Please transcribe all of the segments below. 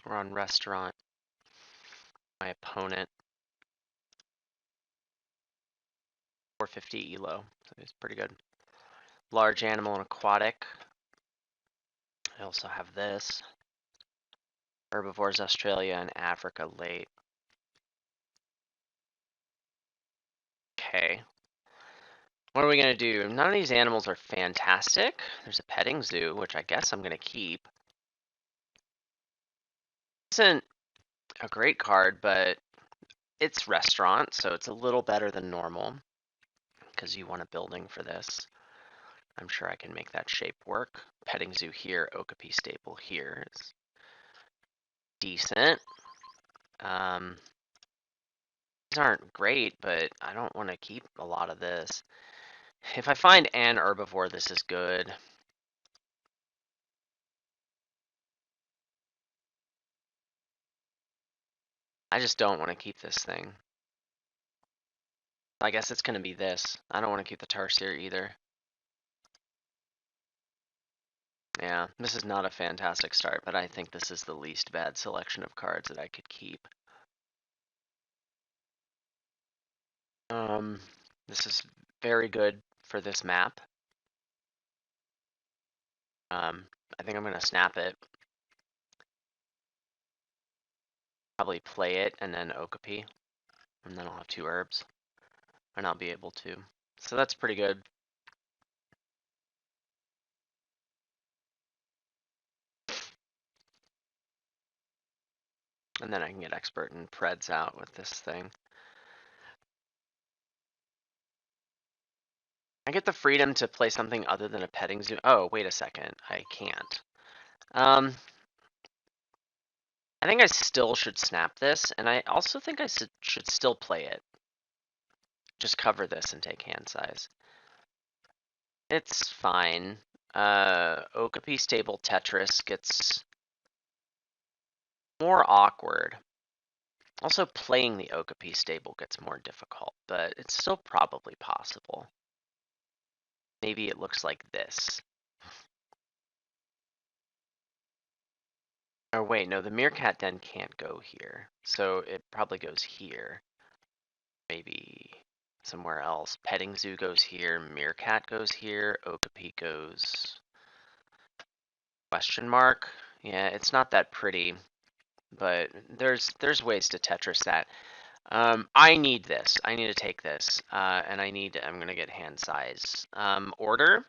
We're on restaurant. My opponent. 450 elo. So it's pretty good. Large animal and aquatic. I also have this. Herbivores Australia and Africa late. Okay. What are we gonna do? None of these animals are fantastic. There's a petting zoo, which I guess I'm gonna keep. Isn't a great card, but it's restaurant, so it's a little better than normal because you want a building for this. I'm sure I can make that shape work. Petting zoo here, Okapi staple here is decent. These aren't great, but I don't want to keep a lot of this. If I find an herbivore, this is good. I just don't want to keep this thing. I guess it's going to be this. I don't want to keep the Tarsier either. Yeah, this is not a fantastic start, but I think this is the least bad selection of cards that I could keep. This is very good for this map. I think I'm gonna snap it. Probably play it and then Okapi, and then I'll have 2 herbs, and I'll be able to. So that's pretty good. And then I can get expert and Preds out with this thing. I get the freedom to play something other than a petting zoo. Oh, wait a second. I can't. I think I still should snap this, and I also think I should still play it. Just cover this and take hand size. It's fine. Okapi stable Tetris gets more awkward. Also, playing the Okapi stable gets more difficult, but it's still probably possible. Maybe it looks like this. Oh wait, no, the Meerkat Den can't go here. So it probably goes here. Maybe somewhere else. Petting Zoo goes here, Meerkat goes here, Okapi goes... Question mark? Yeah, it's not that pretty, but there's ways to Tetris that. I need this. I need to take this, and I'm gonna get hand size. Order.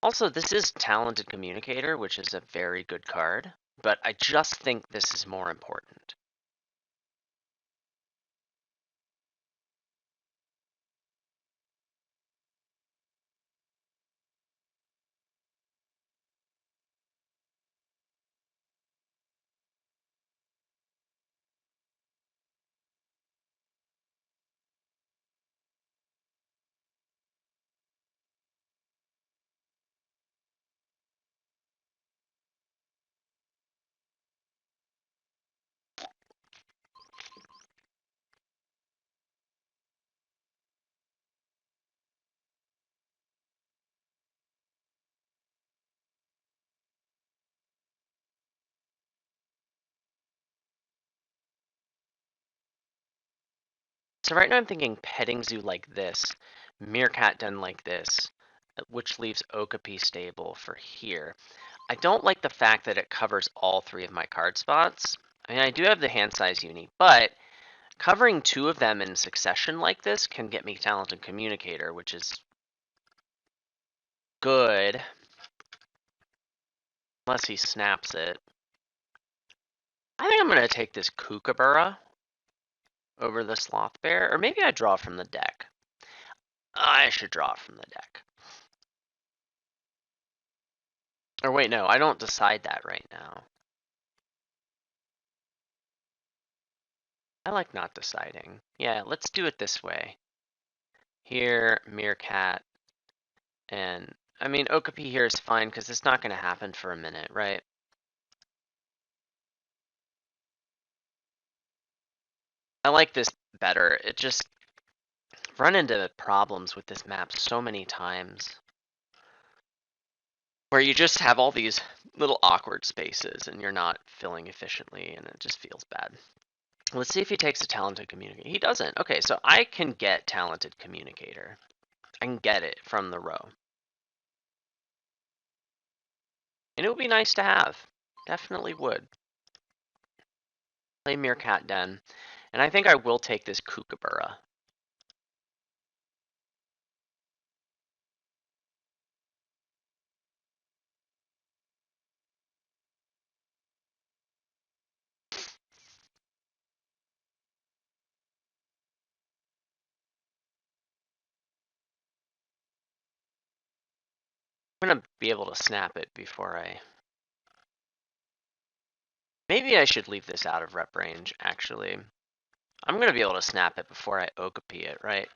Also, this is Talented Communicator, which is a very good card, but I just think this is more important. So right now I'm thinking Petting Zoo like this, Meerkat Den like this, which leaves Okapi stable for here. I don't like the fact that it covers all 3 of my card spots. I mean, I do have the hand size uni, but covering 2 of them in succession like this can get me Talented Communicator, which is good. Unless he snaps it. I think I'm going to take this Kookaburra over the Sloth Bear, or maybe I draw from the deck. I should draw from the deck. Or wait, no, I don't decide that right now. I like not deciding. Yeah, let's do it this way. Here, Meerkat, and I mean, Okapi here is fine because it's not going to happen for a minute, right? I like this better. It just run into problems with this map so many times. where you just have all these little awkward spaces and you're not filling efficiently and it just feels bad. Let's see if he takes a talented communicator. He doesn't. Okay, so I can get talented communicator. I can get it from the row. And it would be nice to have. Definitely would. Play Meerkat Den. And I think I will take this Kookaburra. I'm gonna be able to snap it before I... Maybe I should leave this out of rep range, actually. I'm gonna be able to snap it before I Okapi it, right?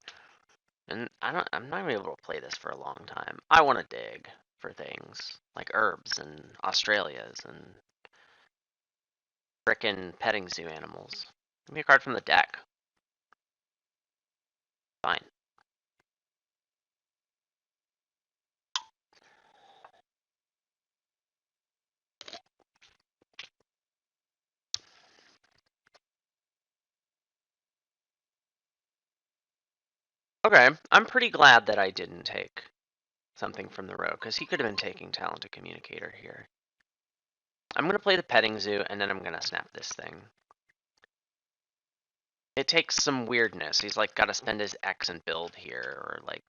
And I'm not gonna be able to play this for a long time. I want to dig for things like herbs and Australias and frickin' petting zoo animals. Give me a card from the deck. Fine. Okay, I'm pretty glad that I didn't take something from the row, because he could have been taking Talented Communicator here. I'm going to play the petting zoo, and then I'm going to snap this thing. It takes some weirdness. He's like got to spend his X and build here, or like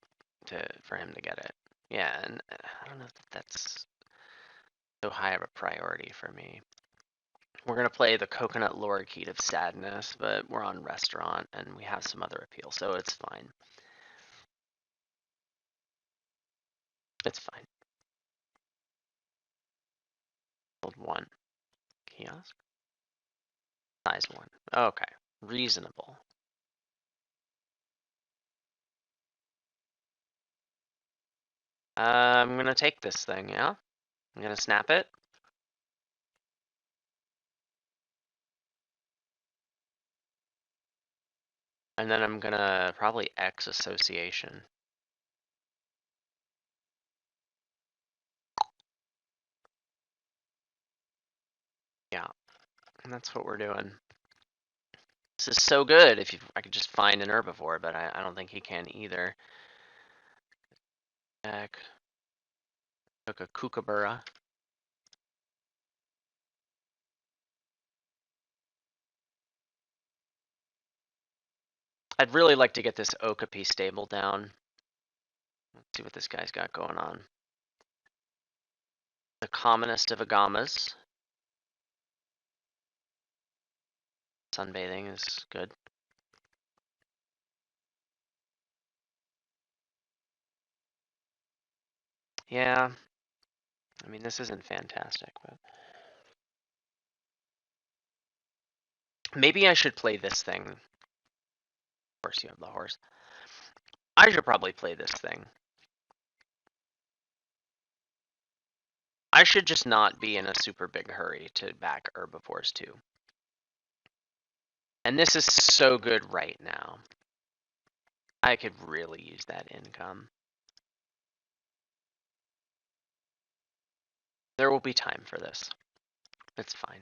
for him to get it. Yeah, and I don't know if that's so high of a priority for me. We're going to play the Coconut Lorikeet of Sadness, but we're on Restaurant, and we have some other appeal, so it's fine. It's fine. Build one. Kiosk? Size one. Okay. Reasonable. I'm gonna take this thing, yeah? I'm gonna snap it. And then I'm gonna probably X association. Yeah, and that's what we're doing. This is so good if I could just find an herbivore, but I don't think he can either. Deck. Took a Kookaburra. I'd really like to get this Okapi stable down. Let's see what this guy's got going on. The commonest of agamas. Sunbathing is good. Yeah. I mean, this isn't fantastic, but... Maybe I should play this thing. Of course you have the horse. I should probably play this thing. I should just not be in a super big hurry to back herbivores too. And this is so good right now. I could really use that income. There will be time for this. It's fine.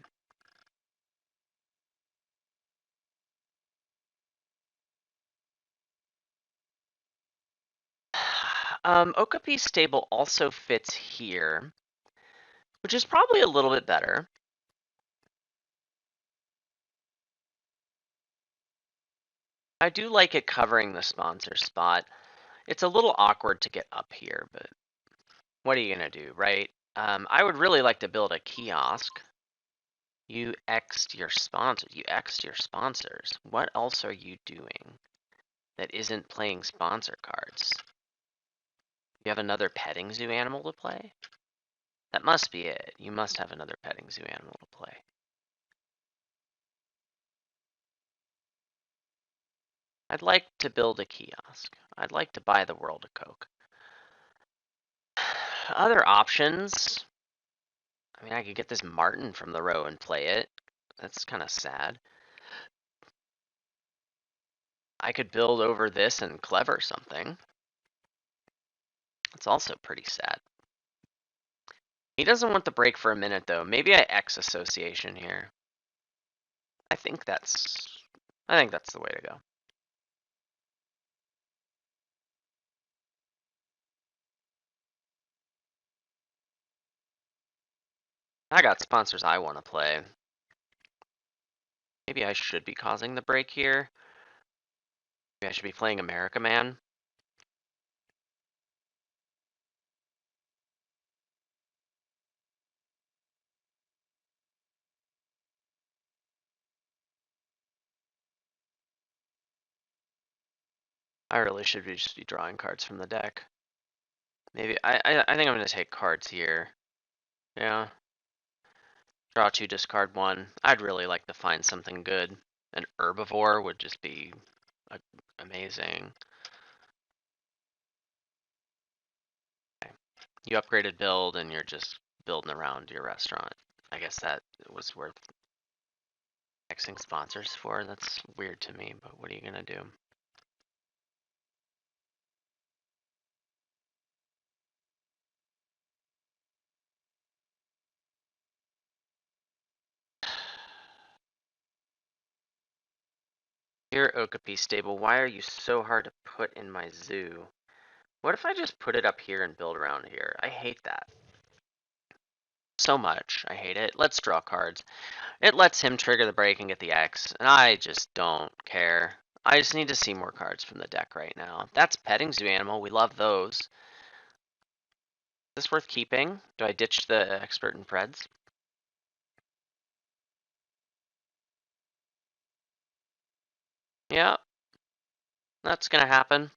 Okapi's stable also fits here, which is probably a little bit better. I do like it covering the sponsor spot. It's a little awkward to get up here, but what are you gonna do, right? I would really like to build a kiosk. You X'd your sponsors. You X'd your sponsors. What else are you doing that isn't playing sponsor cards? You have another petting zoo animal to play? That must be it. You must have another petting zoo animal to play. I'd like to build a kiosk. I'd like to buy the world of Coke. Other options. I mean, I could get this Martin from the row and play it. That's kind of sad. I could build over this and clever something. That's also pretty sad. He doesn't want the break for a minute though. Maybe I X association here. I think that's the way to go. I got sponsors I want to play. Maybe I should be causing the break here. Maybe I should be playing America Man. I really should just be drawing cards from the deck. Maybe I think I'm gonna take cards here. Yeah. Draw 2, discard 1. I'd really like to find something good. An herbivore would just be amazing. Okay. You upgraded build and you're just building around your restaurant. I guess that was worth Xing sponsors for. That's weird to me, but what are you gonna do? Here, Okapi stable, why are you so hard to put in my zoo? What if I just put it up here and build around here? I hate that. So much. I hate it. Let's draw cards. It lets him trigger the break and get the X, and I just don't care. I just need to see more cards from the deck right now. That's Petting Zoo Animal. We love those. Is this worth keeping? Do I ditch the Expert in Preds? Yeah. That's gonna happen.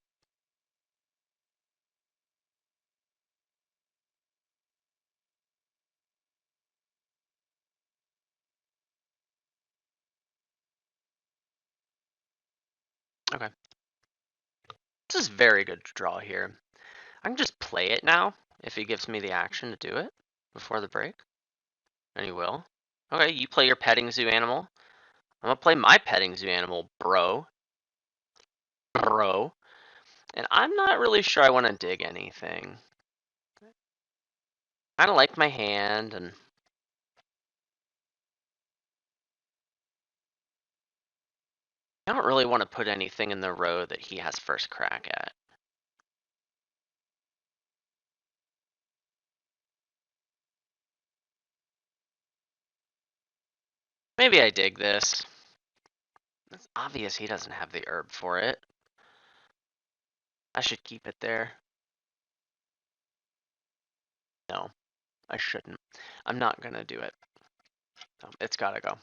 Okay. This is very good to draw here. I can just play it now if he gives me the action to do it before the break. And he will. Okay, you play your Petting Zoo Animal. I'm gonna play my Petting Zoo Animal, bro. Bro. And I'm not really sure I want to dig anything. I kind of like my hand, and I don't really want to put anything in the row that he has first crack at. Maybe I dig this. It's obvious he doesn't have the herb for it. I should keep it there. No, I shouldn't. I'm not gonna do it. No, it's gotta go.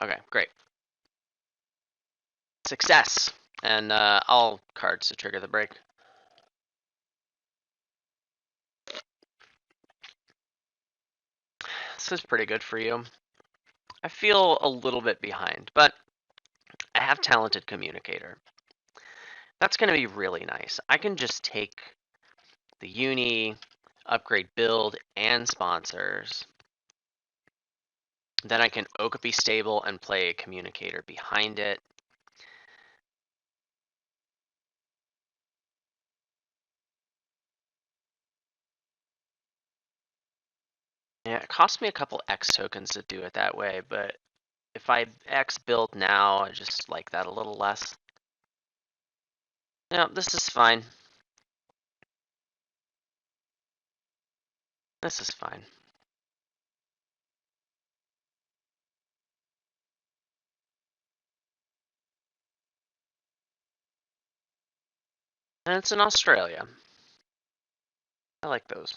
Okay, great. Success! And all cards to trigger the break. This is pretty good for you. I feel a little bit behind, but I have Talented Communicator. That's going to be really nice. I can just take the uni, upgrade build, and sponsors. Then I can Okapi stable and play a communicator behind it. Yeah, it costs me a couple X tokens to do it that way, but if I X build now, I just like that a little less. No, this is fine. This is fine. And it's in Australia. I like those.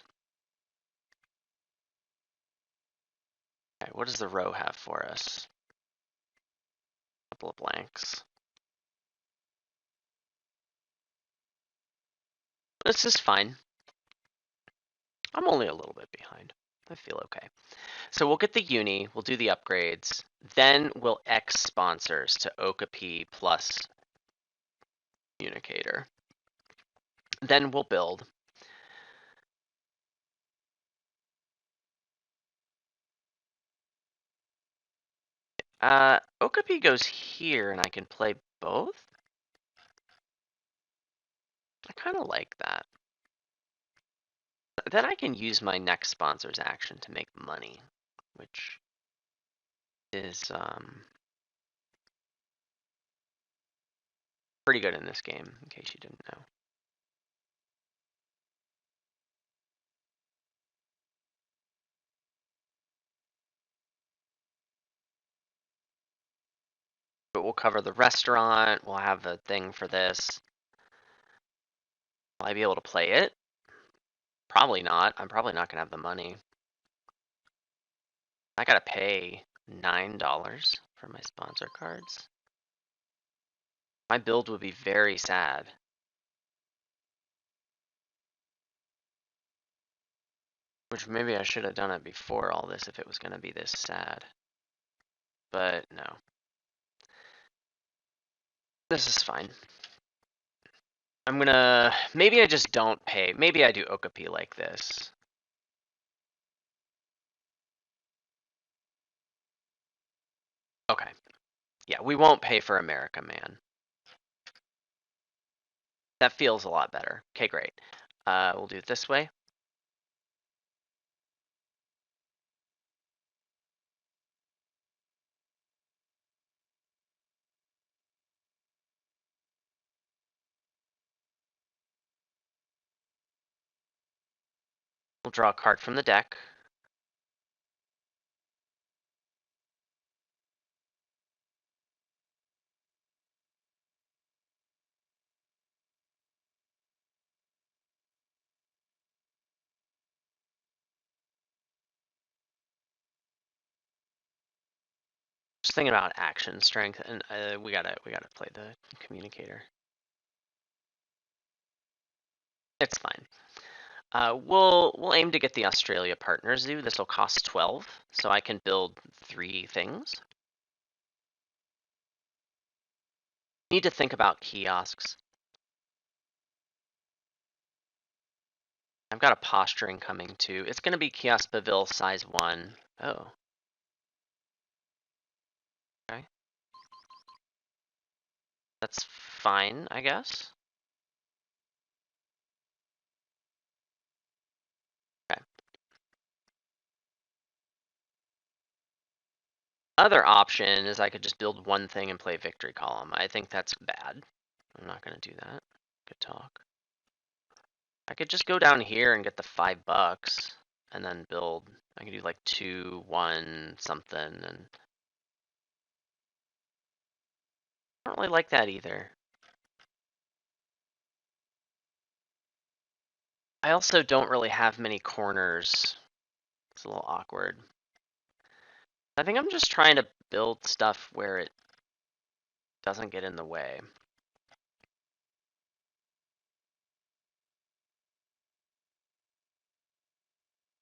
Okay, what does the row have for us? A couple of blanks. This is fine. I'm only a little bit behind. I feel okay. So we'll get the uni, we'll do the upgrades, then we'll X sponsors to Okapi plus communicator. Then we'll build. Okapi goes here and I can play both? I kind of like that. Then I can use my next sponsor's action to make money, which is pretty good in this game, in case you didn't know. But we'll cover the restaurant, we'll have a thing for this. Will I be able to play it? Probably not. I'm probably not gonna have the money. I gotta pay $9 for my sponsor cards. My build would be very sad. Which maybe I should have done it before all this if it was gonna be this sad. But no. This is fine. I'm gonna, maybe I just don't pay. Maybe I do Okapi like this. Okay. Yeah, we won't pay for America, man. That feels a lot better. Okay, great. We'll do it this way. We'll draw a card from the deck. Just thinking about action strength, and we gotta play the communicator. It's fine. We'll aim to get the Australia Partner Zoo. This will cost 12, so I can build 3 things. Need to think about kiosks. I've got a posturing coming too. It's gonna be Kiosk Pavil size 1. Oh. Okay. That's fine, I guess. Okay. Other option is I could just build one thing and play Victory Column. I think that's bad. I'm not gonna do that. Good talk. I could just go down here and get the $5 and then build. I can do like 2, 1, something, and I don't really like that either. I also don't really have many corners. It's a little awkward. I think I'm just trying to build stuff where it doesn't get in the way.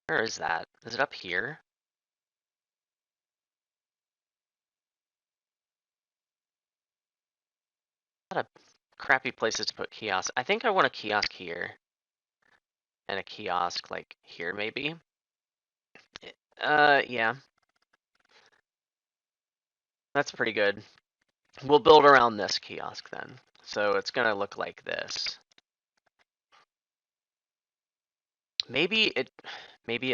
Where is that? Is it up here? A lot of crappy places to put kiosks. I think I want a kiosk here. And a kiosk like here maybe. Yeah. That's pretty good. We'll build around this kiosk then. So it's gonna look like this. Maybe it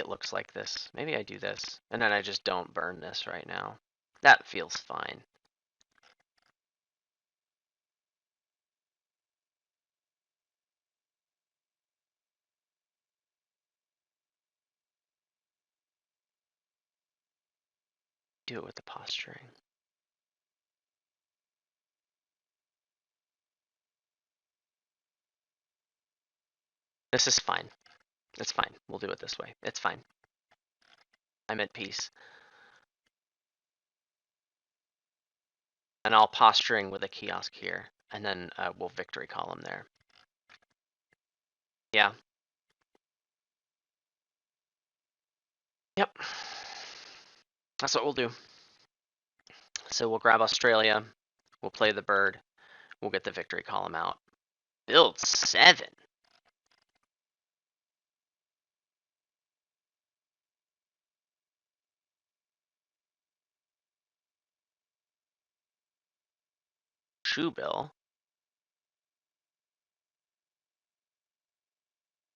looks like this. Maybe I do this, and then I just don't burn this right now. That feels fine. Do it with the posturing. This is fine. It's fine. We'll do it this way. It's fine. I'm at peace. And I'll posturing with a kiosk here, and then we'll Victory Column there. Yeah. Yep. That's what we'll do. So we'll grab Australia. We'll play the bird. We'll get the Victory Column out. Build 7. Shoe bill.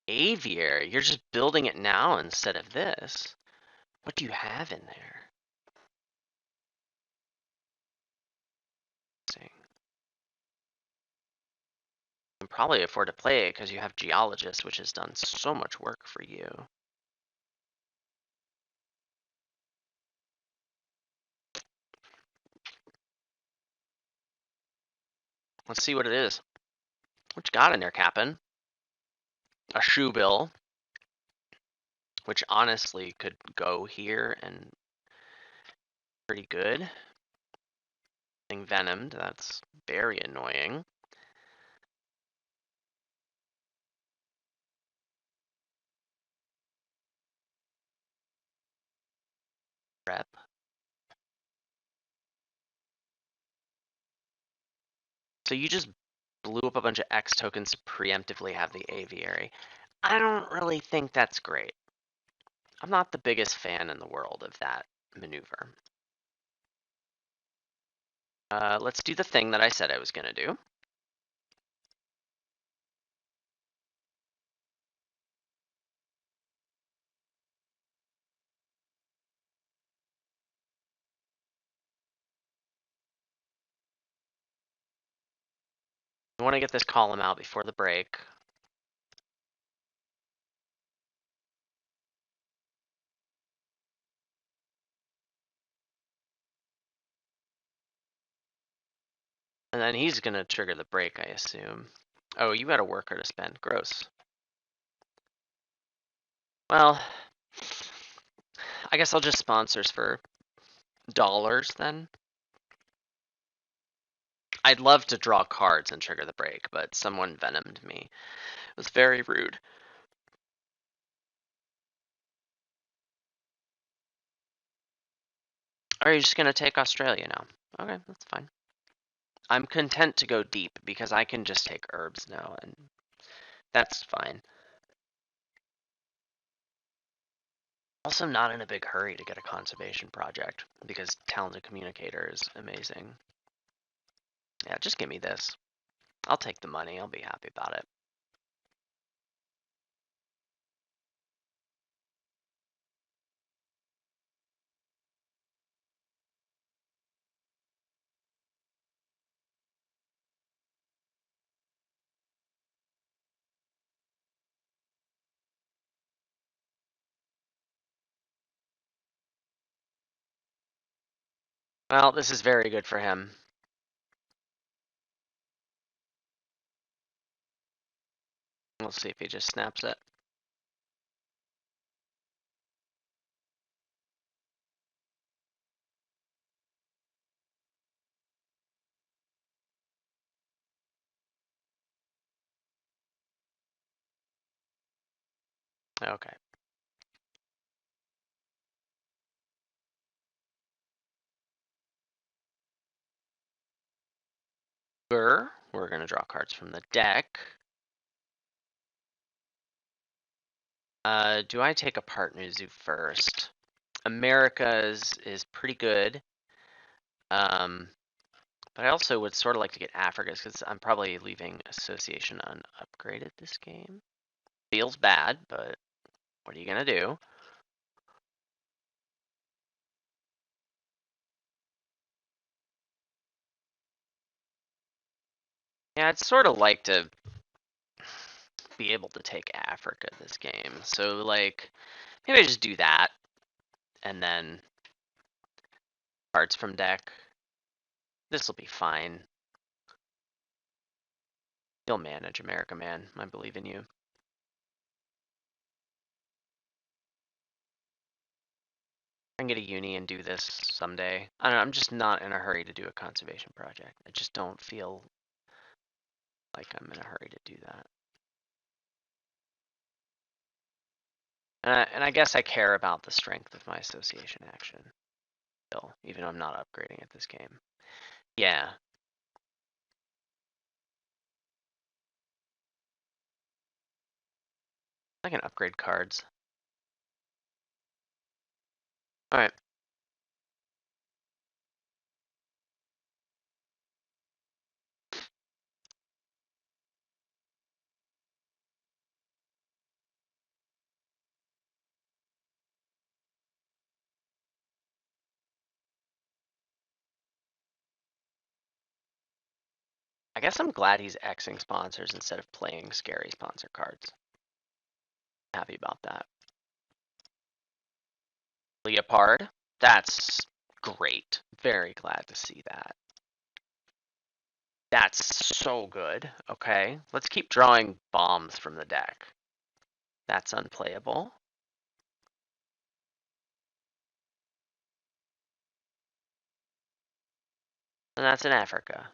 Aviary. You're just building it now instead of this. What do you have in there? Let's see. You can probably afford to play it because you have Geologist, which has done so much work for you. Let's see what it is. What you got in there, Captain? A shoe bill, which honestly could go here and pretty good. Being venomed, that's very annoying. Rep. So you just blew up a bunch of X tokens to preemptively have the aviary. I don't really think that's great. I'm not the biggest fan in the world of that maneuver. Let's do the thing that I said I was gonna do. I want to get this column out before the break. And then he's gonna trigger the break, I assume. Oh, you got a worker to spend. Gross. Well, I guess I'll just sponsors for dollars then. I'd love to draw cards and trigger the break, but someone venomed me. It was very rude. Are you just gonna take Australia now? Okay, that's fine. I'm content to go deep because I can just take herbs now, and that's fine. Also not in a big hurry to get a conservation project because Talented Communicator is amazing. Yeah, just give me this. I'll take the money. I'll be happy about it. Well, this is very good for him. We'll see if he just snaps it. Okay. We're gonna draw cards from the deck. Do I take apart Nuzu first? America is pretty good. But I also would sort of like to get Africa's because I'm probably leaving Association unupgraded this game. Feels bad, but what are you gonna do? Yeah, I'd sort of like to be able to take Africa this game. So like, maybe I just do that, and then cards from deck. This will be fine. You'll manage, America Man. I believe in you. I can get a uni and do this someday. I don't know, I'm just not in a hurry to do a conservation project. I just don't feel like I'm in a hurry to do that. And I guess I care about the strength of my association action still, even though I'm not upgrading at this game. Yeah. I can upgrade cards. Alright. I guess I'm glad he's Xing sponsors instead of playing scary sponsor cards. Happy about that. Leopard, that's great. Very glad to see that. That's so good. Okay, let's keep drawing bombs from the deck. That's unplayable. And that's in Africa.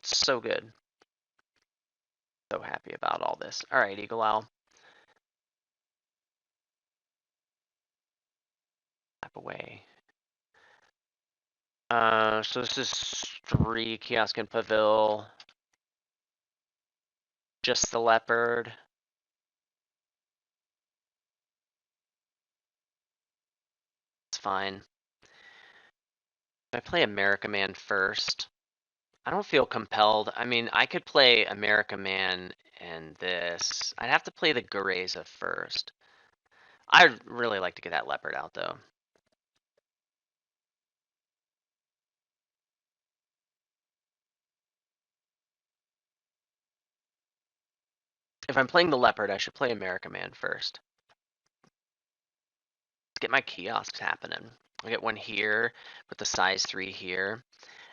So good. So happy about all this. All right, Eagle Owl. Tap away. So this is 3 Kiosk and Pavil. Just the Leopard. It's fine. I play America Man first. I don't feel compelled. I mean, I could play America Man and this. I'd have to play the Gareza first. I'd really like to get that Leopard out, though. If I'm playing the Leopard, I should play America Man first. Let's get my kiosks happening. I get one here, put the size 3 here,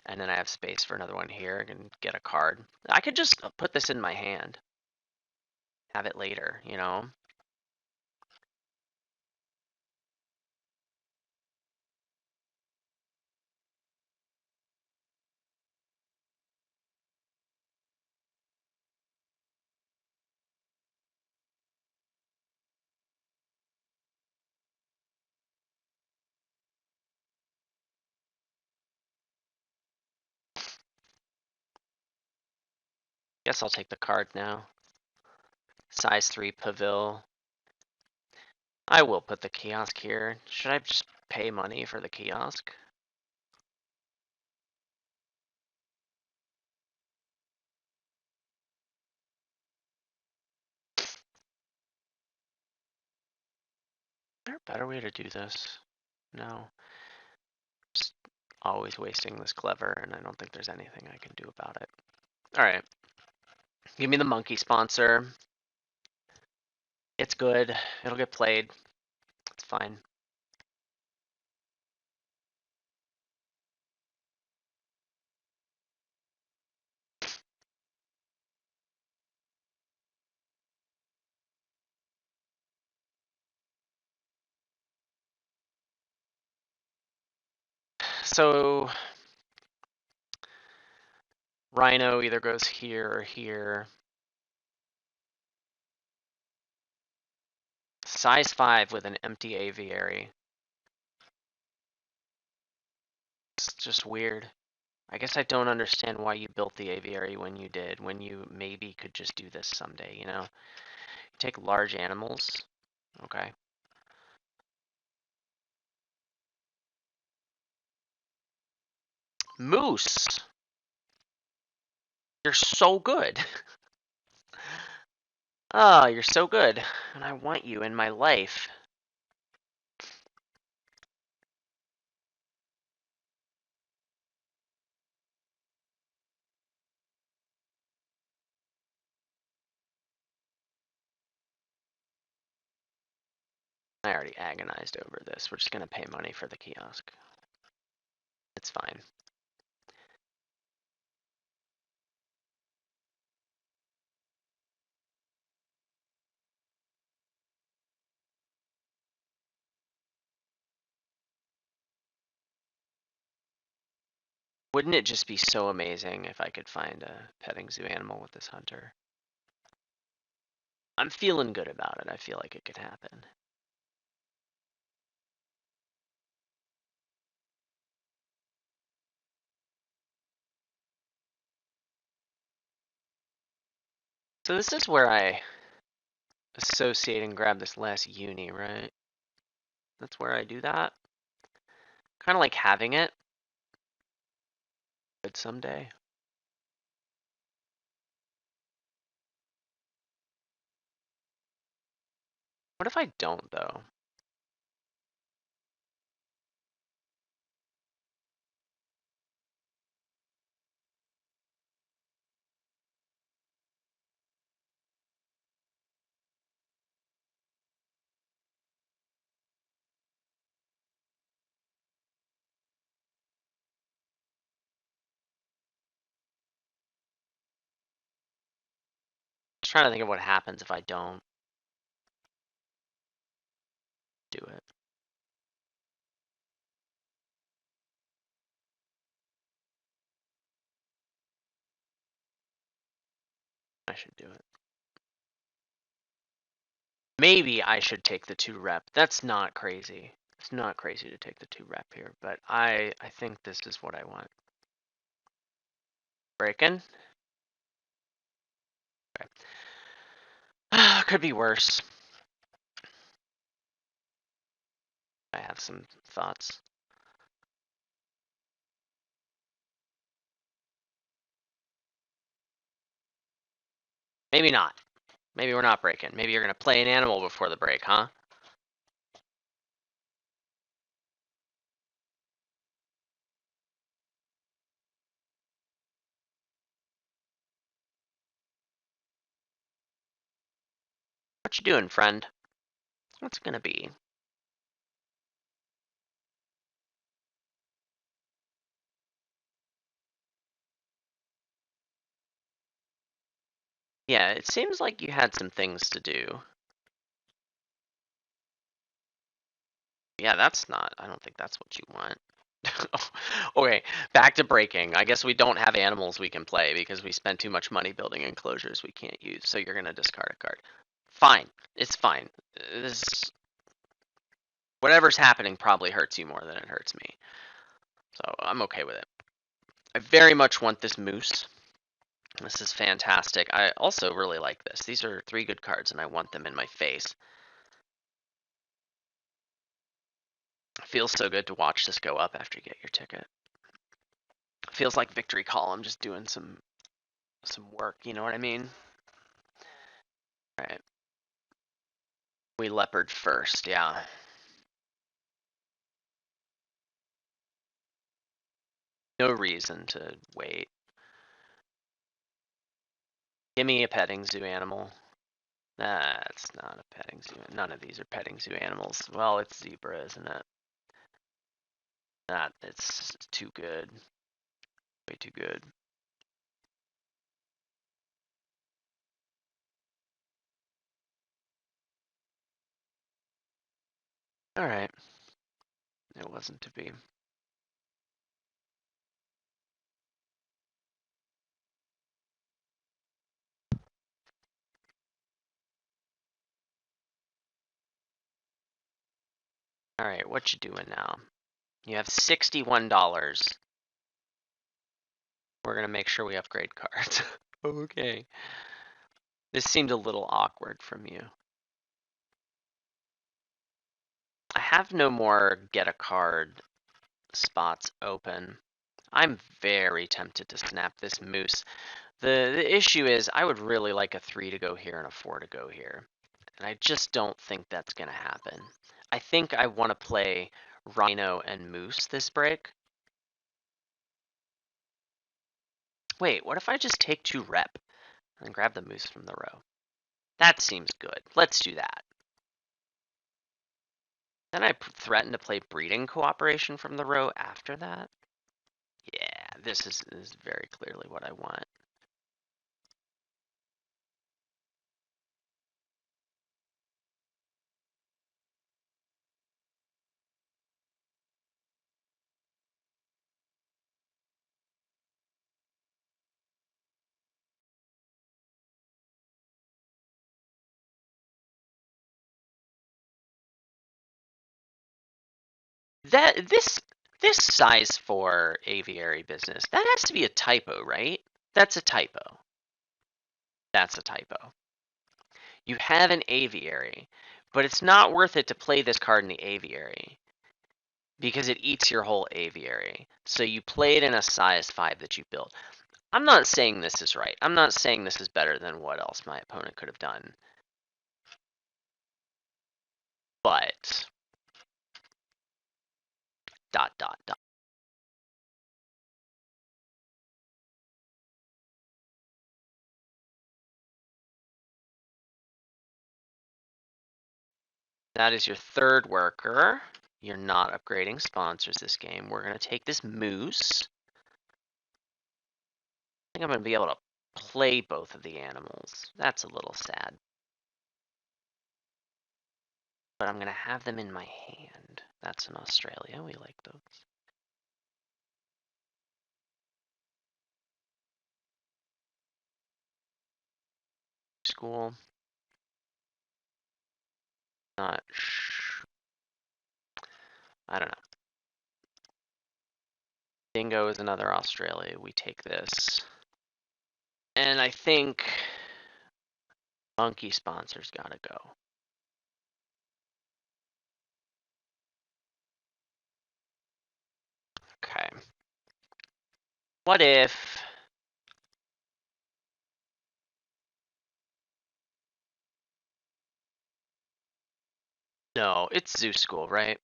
and then I have space for another one here. I can get a card. I could just put this in my hand. Have it later, you know? Guess I'll take the card now. Size 3 Pavil. I will put the kiosk here. Should I just pay money for the kiosk? Is there a better way to do this? No. Just always wasting this clever, and I don't think there's anything I can do about it. Alright. Give me the monkey sponsor. It's good. It'll get played. It's fine. So Rhino either goes here or here. Size 5 with an empty aviary. It's just weird. I guess I don't understand why you built the aviary when you did, when you maybe could just do this someday, you know? Take large animals. Okay. Moose! You're so good. Oh, you're so good. And I want you in my life. I already agonized over this. We're just gonna pay money for the kiosk. It's fine. Wouldn't it just be so amazing if I could find a petting zoo animal with this hunter? I'm feeling good about it. I feel like it could happen. So this is where I associate and grab this last uni, right? That's where I do that. Kind of like having it. But someday. What if I don't, though? trying to think of what happens if I don't do it. I should do it. Maybe I should take the 2 rep. That's not crazy. It's not crazy to take the 2 rep here, but I think this is what I want. Breaking. Okay. Could be worse. I have some thoughts. Maybe not. Maybe we're not breaking. Maybe you're gonna play an animal before the break, huh? What you doing, friend? What's it gonna be? Yeah, it seems like you had some things to do. Yeah, that's not, I don't think that's what you want. Okay, back to breaking. I guess we don't have animals we can play because we spent too much money building enclosures we can't use, so you're gonna discard a card. Fine, it's fine. This, whatever's happening probably hurts you more than it hurts me. So I'm okay with it. I very much want this moose. This is fantastic. I also really like this. These are 3 good cards and I want them in my face. It feels so good to watch this go up after you get your ticket. It feels like victory column, just doing some work, you know what I mean? Alright. We leopard first, yeah. No reason to wait. Give me a petting zoo animal. That's not a petting zoo. None of these are petting zoo animals. Well, it's zebra, isn't it? It's too good. Way too good. Alright. It wasn't to be. Alright, what you doing now? You have $61. We're gonna make sure we upgrade cards. Okay. This seemed a little awkward from you. I have no more get a card spots open. I'm very tempted to snap this moose. The issue is I would really like a 3 to go here and a 4 to go here. And I just don't think that's gonna happen. I think I want to play rhino and moose this break. Wait, what if I just take 2 rep and grab the moose from the row? That seems good. Let's do that. Then I threaten to play breeding cooperation from the row after that. Yeah, this is very clearly what I want. This size 4 aviary business, that has to be a typo, right? That's a typo. That's a typo. You have an aviary, but it's not worth it to play this card in the aviary because it eats your whole aviary. So you play it in a size 5 that you built. I'm not saying this is right. I'm not saying this is better than what else my opponent could have done. But dot dot dot. That is your 3rd worker. You're not upgrading sponsors this game. We're going to take this moose. I think I'm going to be able to play both of the animals. That's a little sad. But I'm gonna have them in my hand. That's in Australia, we like those. School. Not I don't know. Dingo is another Australia. We take this. And I think monkey sponsors gotta go. Okay. What if no, it's zoo school, right?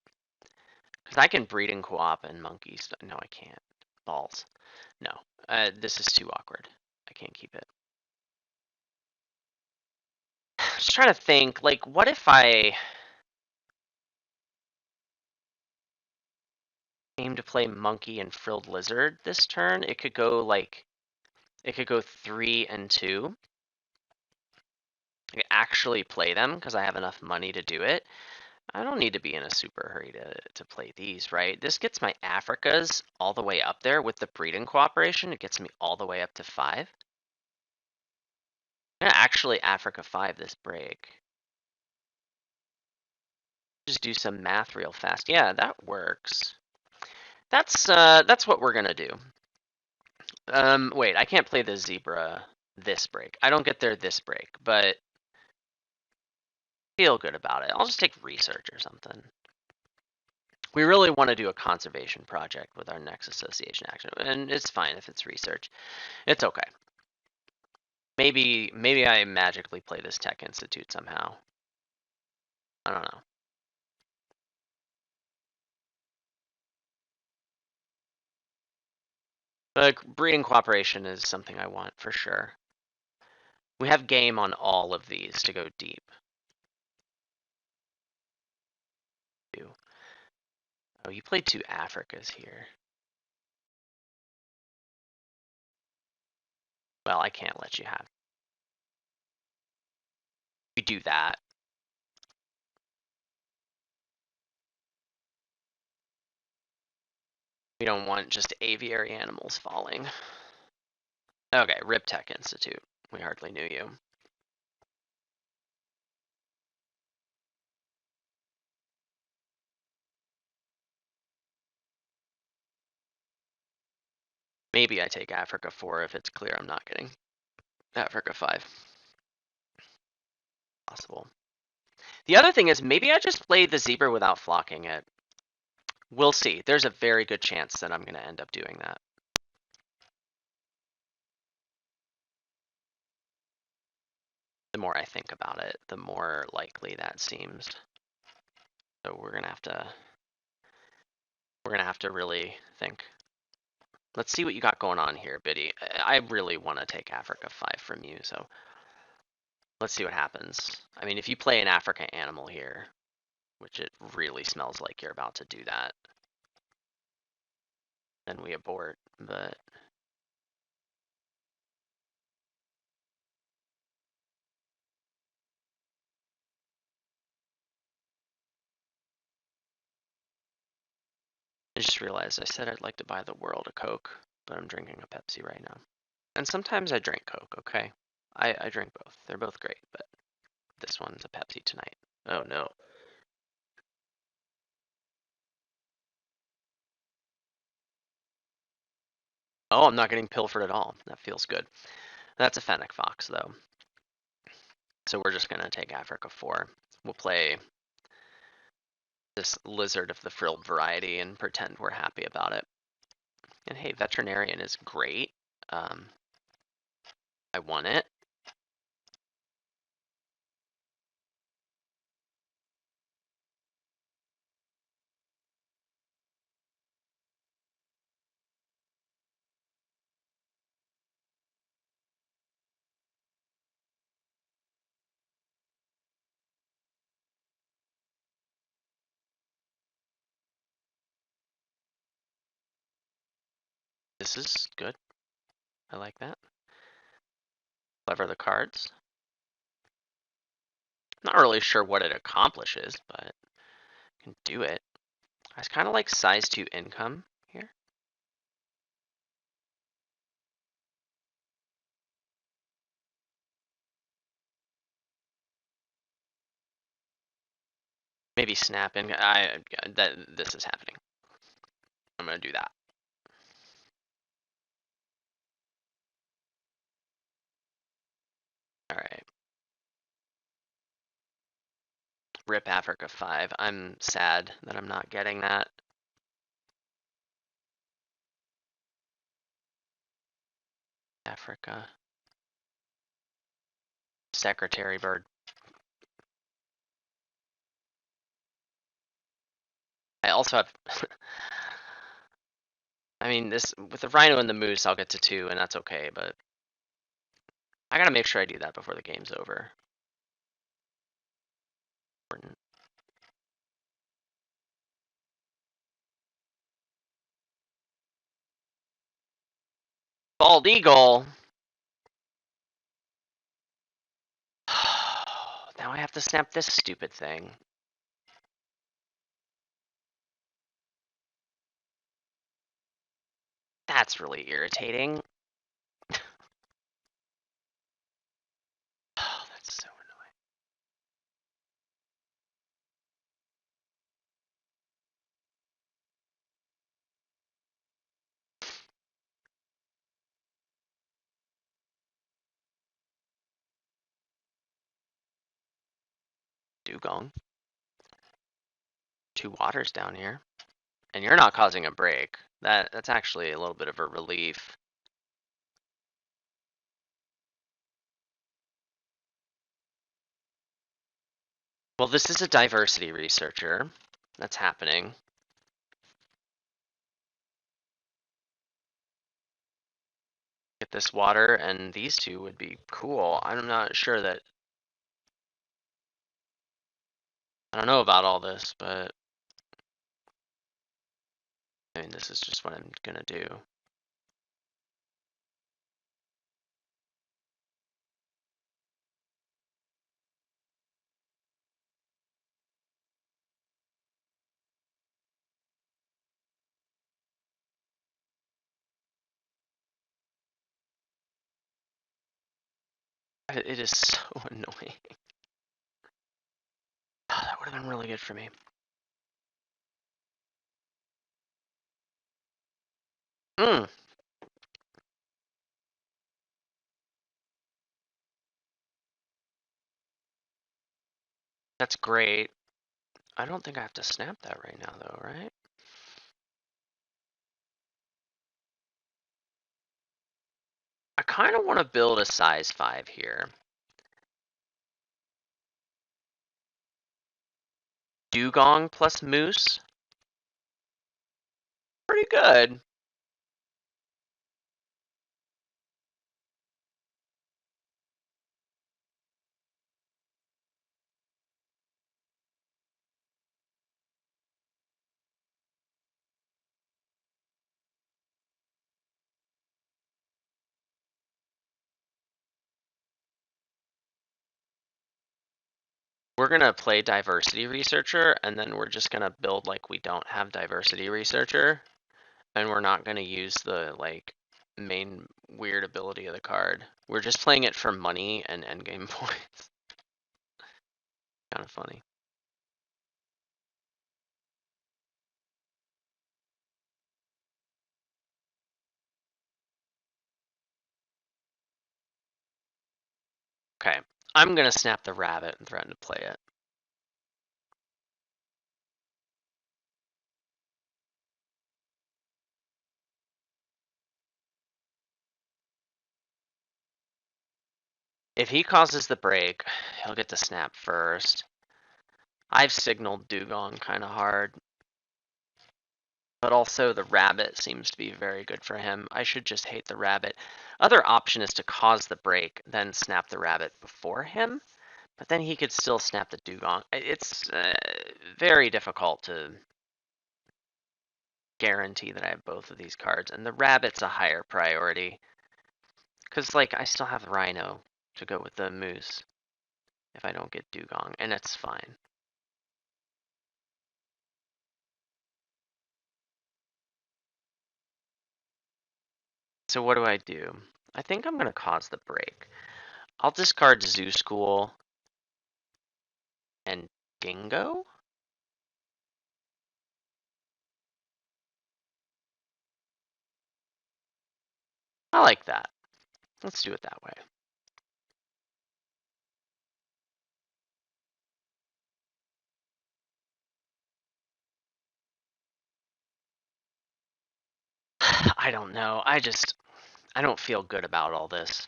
Because I can breed and co-op and monkeys. No, I can't. Balls. No. This is too awkward. I can't keep it. Just trying to think, like, what if I aim to play monkey and frilled lizard this turn? It could go like, it could go 3 and 2. I could actually play them because I have enough money to do it. I don't need to be in a super hurry to play these, right? This gets my Africas all the way up there with the breeding cooperation. It gets me all the way up to 5. I'm gonna actually Africa 5 this break. Just do some math real fast. Yeah, that works. That's what we're gonna do. Wait, I can't play the zebra this break. I don't get there this break, but feel good about it. I'll just take research or something. We really want to do a conservation project with our next association action, and it's fine if it's research. It's okay. Maybe I magically play this Tech Institute somehow. I don't know. But breeding cooperation is something I want for sure. We have game on all of these to go deep. Oh, you played 2 Africas here. Well, I can't let you have. We do that. We don't want just aviary animals falling. Okay, Rip Tech Institute. We hardly knew you. Maybe I take Africa 4 if it's clear I'm not getting Africa 5. Possible. The other thing is maybe I just play the zebra without flocking it. We'll see. There's a very good chance that I'm going to end up doing that. The more I think about it, the more likely that seems. So we're going to have to really think. Let's see what you got going on here, Biddy. I really want to take Africa 5 from you, so let's see what happens. I mean, if you play an Africa animal here, which it really smells like you're about to do that, then we abort, but I just realized I said I'd like to buy the world a Coke, but I'm drinking a Pepsi right now. And sometimes I drink Coke, okay? I drink both. They're both great, but this one's a Pepsi tonight. Oh no. Oh, I'm not getting pilfered at all. That feels good. That's a Fennec Fox, though. So we're just gonna take Africa 4. We'll play this lizard of the frilled variety and pretend we're happy about it. And hey, veterinarian is great. I want it. This is good. I like that. Clever the cards. Not really sure what it accomplishes, but can do it. I kind of like size 2 income here. Maybe snap in. This is happening. I'm gonna do that. All right. Rip Africa 5. I'm sad that I'm not getting that. Africa. Secretary Bird. I also have. I mean, this with the Rhino and the Moose, I'll get to 2, and that's okay. But I gotta make sure I do that before the game's over. Important. Bald Eagle. Now I have to snap this stupid thing. That's really irritating. Oh, that's so annoying. Dugong. 2 waters down here. And you're not causing a break. That's actually a little bit of a relief. Well, this is a diversity researcher. That's happening. Get this water, and these 2 would be cool. I'm not sure that. I don't know about all this, but I mean, this is just what I'm gonna do. It is so annoying. Oh, that would have been really good for me. Hmm. That's great. I don't think I have to snap that right now, though, right? I kind of want to build a size 5 here. Dugong plus Moose. Pretty good. We're gonna play diversity researcher, and then we're just gonna build like we don't have diversity researcher, and we're not gonna use the like main weird ability of the card. We're just playing it for money and endgame points. Kind of funny. Okay, I'm gonna snap the rabbit and threaten to play it. If he causes the break, he'll get to snap first. I've signaled Dugong kind of hard. But also the rabbit seems to be very good for him. I should just hate the rabbit. Other option is to cause the break, then snap the rabbit before him. But then he could still snap the Dugong. It's very difficult to guarantee that I have both of these cards. And the rabbit's a higher priority. Because, like, I still have the Rhino. to go with the moose if I don't get dugong, and it's fine. So what do? I think I'm gonna cause the break. I'll discard Zoo School and Dingo? I like that. Let's do it that way. I don't know. I don't feel good about all this.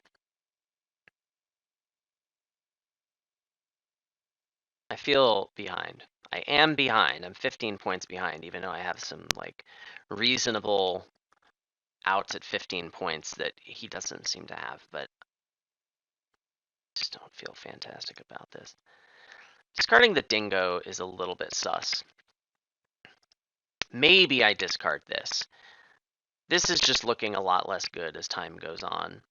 I feel behind. I am behind. I'm 15 points behind, even though I have some like reasonable outs at 15 points that he doesn't seem to have, but I just don't feel fantastic about this. Discarding the dingo is a little bit sus. Maybe I discard this. This is just looking a lot less good as time goes on.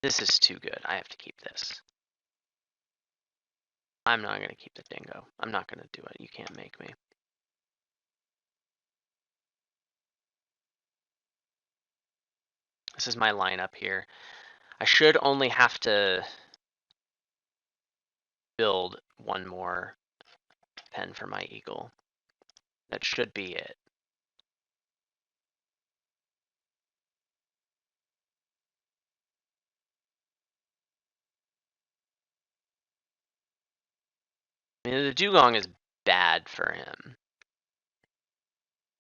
This is too good. I have to keep this. I'm not going to keep the dingo. I'm not going to do it. You can't make me. This is my lineup here. I should only have to build one more pen for my eagle. That should be it. I mean, the dugong is bad for him.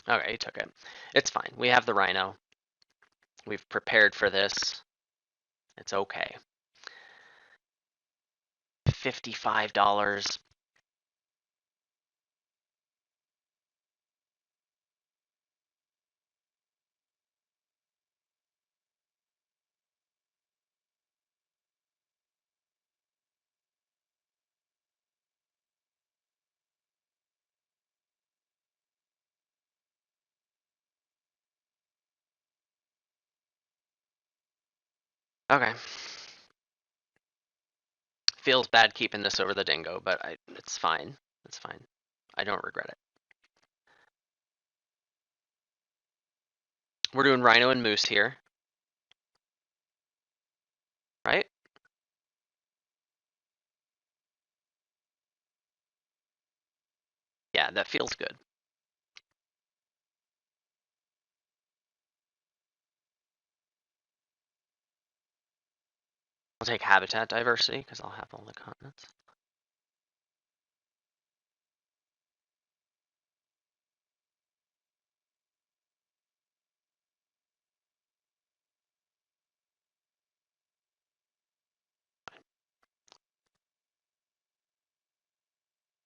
Okay, he took it. It's fine. We have the rhino. We've prepared for this. It's okay. $55. Okay. Feels bad keeping this over the dingo, but it's fine. It's fine. I don't regret it. We're doing rhino and moose here. Right? Yeah, that feels good. I'll take habitat diversity because I'll have all the continents.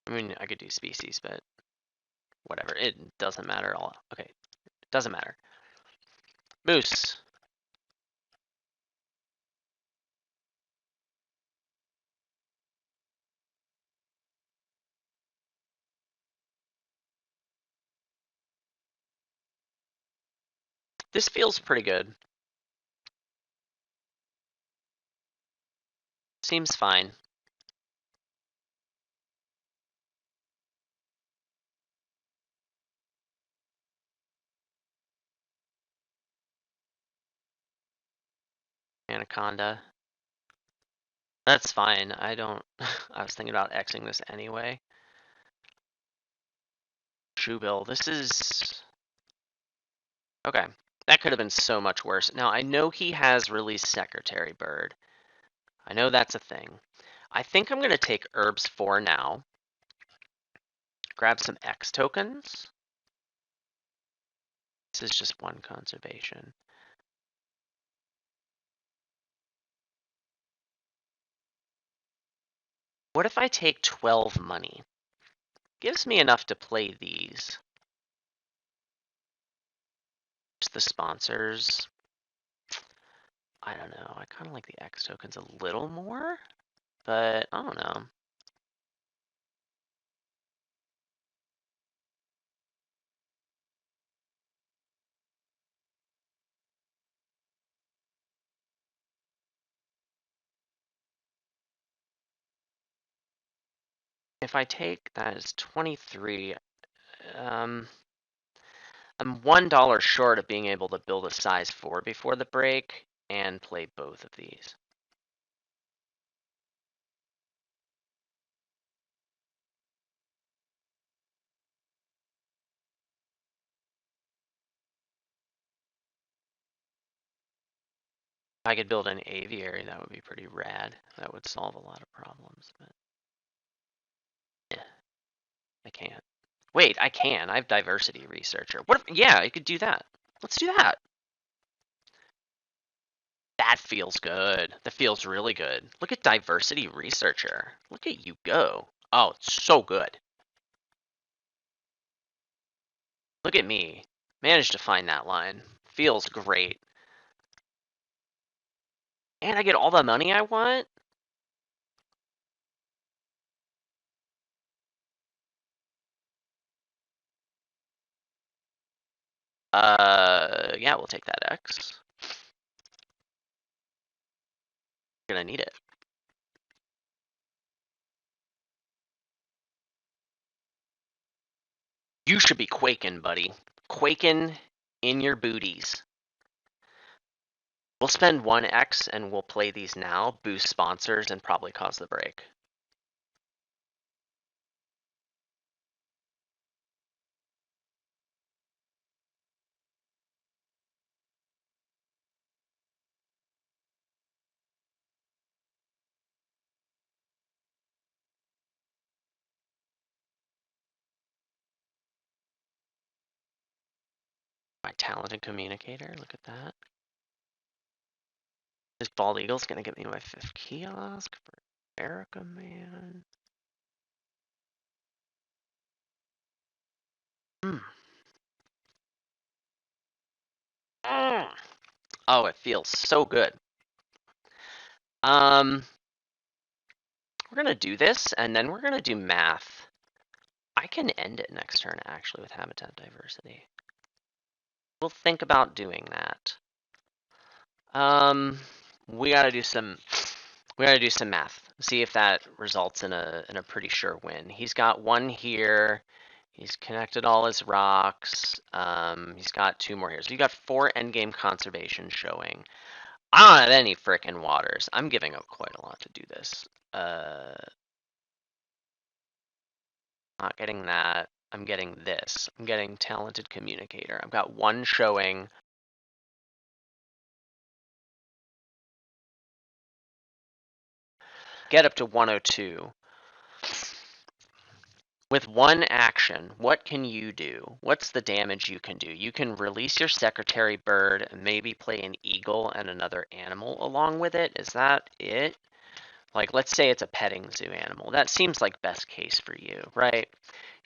I mean, I could do species, but whatever. It doesn't matter. Okay, it doesn't matter. Moose. This feels pretty good. Seems fine. Anaconda. That's fine. I don't. I was thinking about Xing this anyway. Shoebill. This is. Okay. That could have been so much worse. Now, I know he has released Secretary Bird. I know that's a thing. I think I'm going to take Herbs 4 now. Grab some X tokens. This is just one conservation. What if I take 12 money? Gives me enough to play these. Just the sponsors. I don't know. I kind of like the X tokens a little more, but I don't know. If I take that as 23, I'm $1 short of being able to build a size 4 before the break and play both of these. If I could build an aviary, that would be pretty rad. That would solve a lot of problems, but yeah, I can't. Wait, I can. I have diversity researcher. What if, yeah, I could do that. Let's do that. That feels good. That feels really good. Look at diversity researcher. Look at you go. Oh, it's so good. Look at me. Managed to find that line. Feels great. And I get all the money I want? Yeah, we'll take that X. Gonna need it. You should be quaking, buddy. Quaking in your booties. We'll spend 1x and we'll play these now, boost sponsors, and probably cause the break. My talented communicator, look at that. This bald eagle's gonna get me my 5th kiosk for America, man. Mm. Mm. Oh, it feels so good. We're gonna do this, and then we're gonna do math. I can end it next turn, actually, with habitat diversity. We'll think about doing that. We gotta do some math. See if that results in a pretty sure win. He's got 1 here. He's connected all his rocks. He's got 2 more here. So you got 4 endgame conservation showing. I don't have any frickin' waters. I'm giving up quite a lot to do this. Not getting that. I'm getting this. I'm getting talented communicator. I've got 1 showing. Get up to 102. With 1 action, what can you do? What's the damage you can do? You can release your secretary bird and maybe play an eagle and another animal along with it. Is that it? Like, let's say it's a petting zoo animal. That seems like best case for you, right?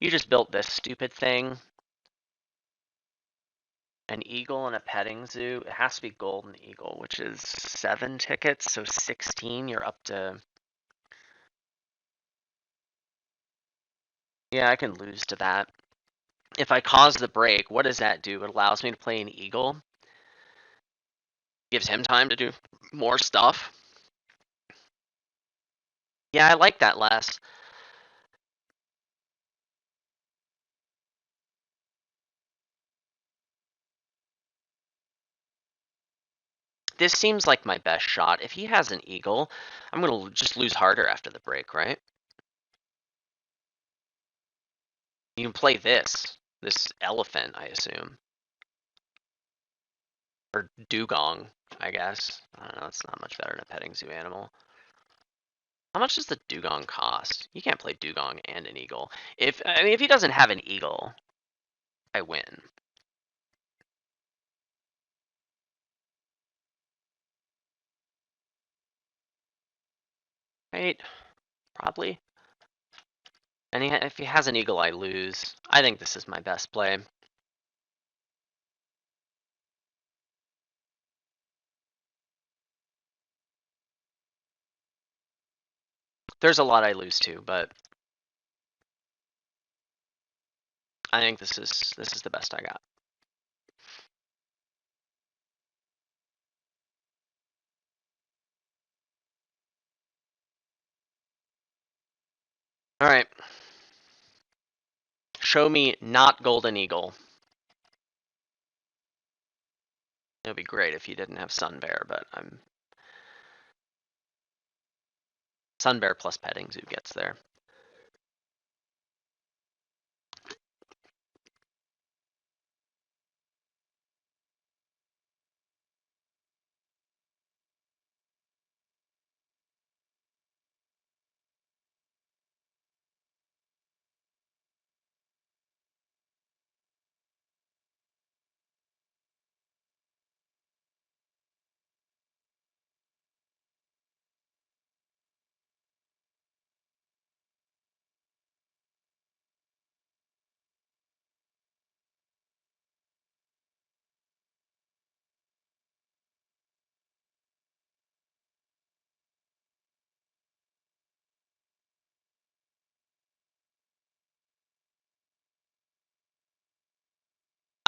You just built this stupid thing. An eagle and a petting zoo. It has to be golden eagle, which is 7 tickets, so 16. You're up to... Yeah, I can lose to that. If I cause the break, what does that do? It allows me to play an eagle. Gives him time to do more stuff. Yeah, I like that less. This seems like my best shot. If he has an eagle, I'm gonna just lose harder after the break, right? You can play this elephant, I assume. Or dugong, I guess. I don't know, it's not much better than a petting zoo animal. How much does the dugong cost? You can't play dugong and an eagle. If he doesn't have an eagle, I win. Right? Probably. And if he has an eagle, I lose. I think this is my best play. There's a lot I lose to, but I think this is the best I got. All right. Show me not Golden Eagle. It would be great if you didn't have Sun Bear, but I'm... Sun Bear plus Petting Zoo gets there.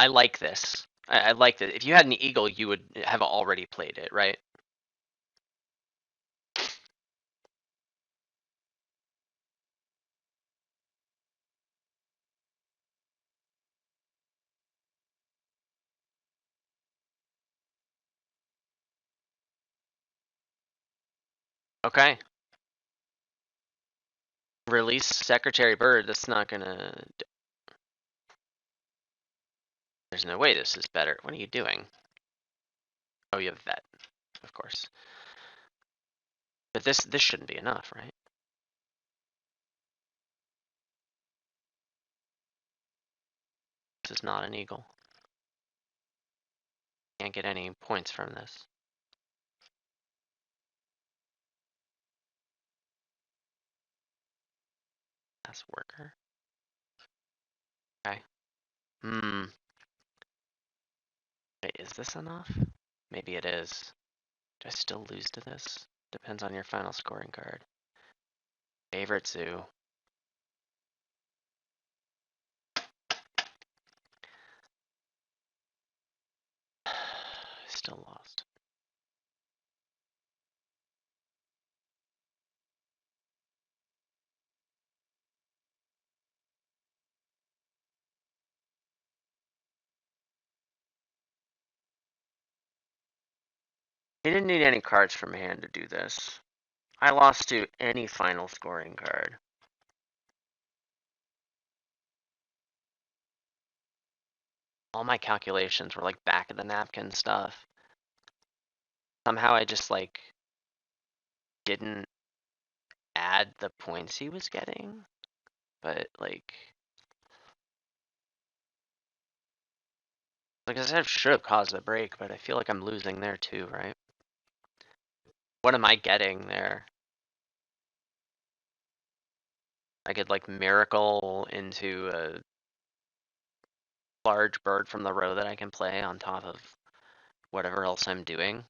I like this. I like that. If you had an eagle, you would have already played it, right? Okay. Release Secretary Bird. That's not gonna... There's no way this is better. What are you doing? Oh, you have Vet, of course. But this shouldn't be enough, right? This is not an eagle. Can't get any points from this. That's worker. Okay. Wait, is this enough? Maybe it is. Do I still lose to this? Depends on your final scoring card. Favorite zoo. Still lost. He didn't need any cards from hand to do this. I lost to any final scoring card. All my calculations were like back of the napkin stuff. Somehow I just like didn't add the points he was getting, but like I said, should have caused the break, but I feel like I'm losing there too, right? What am I getting there? I could like miracle into a large bird from the row that I can play on top of whatever else I'm doing.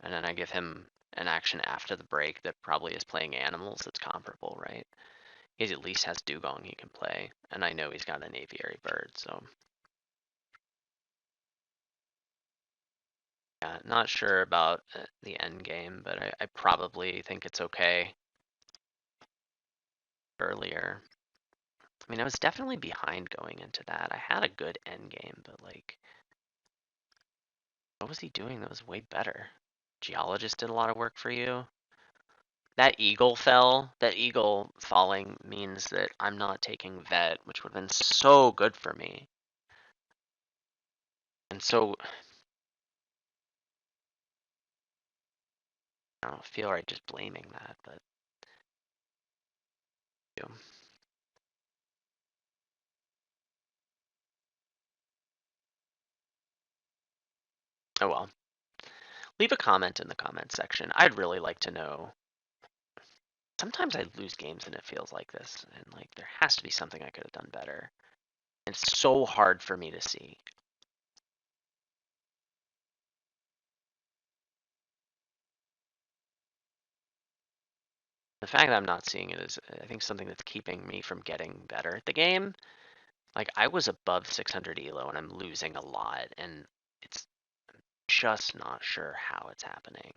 And then I give him an action after the break that probably is playing animals that's comparable, right? He at least has Dugong he can play. And I know he's got an aviary bird, so. Yeah, not sure about the end game, but I probably think it's okay. Earlier. I mean, I was definitely behind going into that. I had a good end game, but like, what was he doing that was way better? Geologist did a lot of work for you. That eagle fell. That eagle falling means that I'm not taking vet, which would have been so good for me. And so, I don't feel right just blaming that, but. Oh well. Leave a comment in the comment section. I'd really like to know. Sometimes I lose games and it feels like this, and like there has to be something I could have done better. It's so hard for me to see. The fact that I'm not seeing it is, I think, something that's keeping me from getting better at the game. Like, I was above 600 elo and I'm losing a lot, and it's just not sure how it's happening.